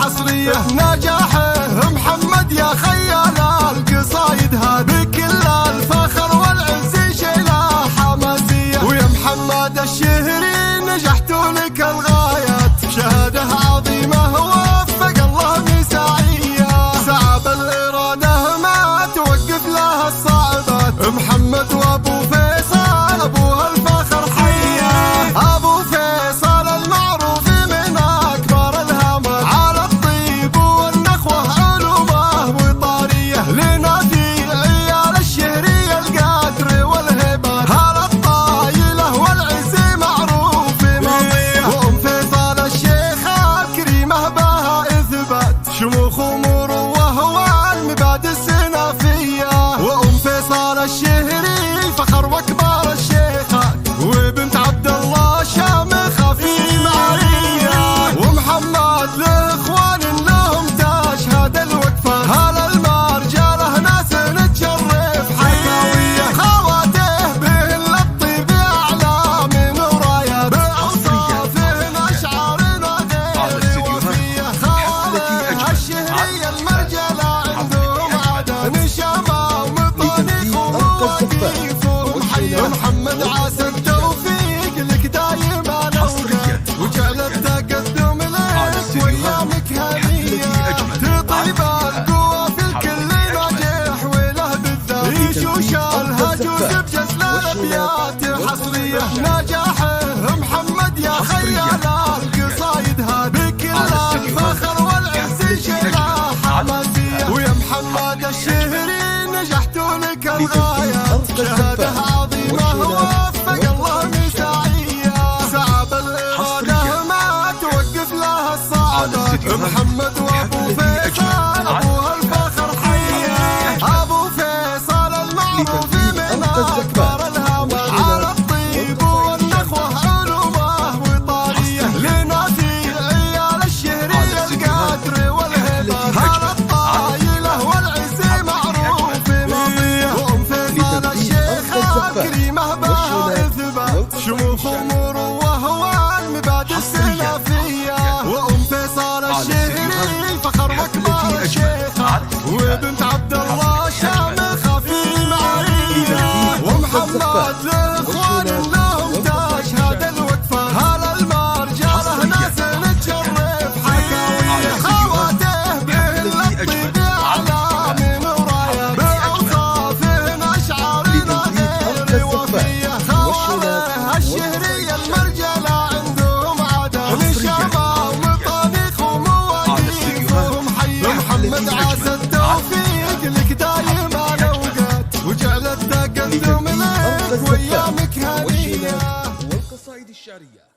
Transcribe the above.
حصرية نجاحه محمد يا خيال القصايد هذه بكل الفخر والعز شيله حماسية. ويا محمد الشهري نجحت لك الغايات شهادة عظيمة وفق الله مساعية. صعب الإرادة ما توقف لها الصعبات محمد وابو فيصل ابوها الفخر حياه. ابو فيصل المعروف من اكبر الهامات على الطيب والنخوه علومه وطاريه لنادي عيال الشهري القدر والهبات على الطايله والعز معروف ماضيه. وام فيصل الشيخه الكريمه بها اثبات شموخ ومروه والمبادئ السنافيه. وام فيصل الشهري فخر واكبر الشيخات وبنت عبد الله شامخه في معريه. ومحمد لاخوان لهم تشهد الوقفات على المرجله ناس نتشرف حكاويه. خواته بهن الطيب اعلى من ورايات باوصافهن اشعارنا غير وفيه. خواته الشهريه المرجله عندهم عدد نشامه ومطانيخ ومواقيف ومحيه. محمد عسى التوفيق لك دايما اوقات وجعل التقدم لك وايامك هنيه. تطيب القوه في الكل ناجح وله بالذات يشوش الهجوز بجسل الابيات حصريه نجاحه محمد يا خيال القصايد هذه بكل الفخر والعز شيله حماسيه. ويا محمد الشهري نجحت لك الغايات شهاده عظيمه وفق الله مساعيه. صعب الاراده ما توقف لها الصعبات محمد وابو فيصل ابوها الفخر حياه. ابو فيصل المعروف من اكبر الهامات على الطيب والنخوه علومه وطاريه لنادي عيال الشهري القدر والهبات على الطايله والعز معروف ماضيه. وام فيصل الشيخه الكريمه بها اثبات شموخ ومروه والمبادئ السلافيه. وام فيصل الشهري فخر واكبر الشيخات وبنت عبد الله شامخه في معريه. ومحمد لاخوان لهم تشهد الوقفات على المرجله ناس نتشرف حكاويه. خواته بهن الطيب اعلى من ورايات باوصافهن اشعارنا غير وفيه. خواته الشهريه المرجله عندهم عدد نشامه ومطانيخ ومواقيف ومحيه. محمد عسى التوفيق لك دايما اوقات وجعل التقدم لك وايامك هنيه. والقصائد الشعرية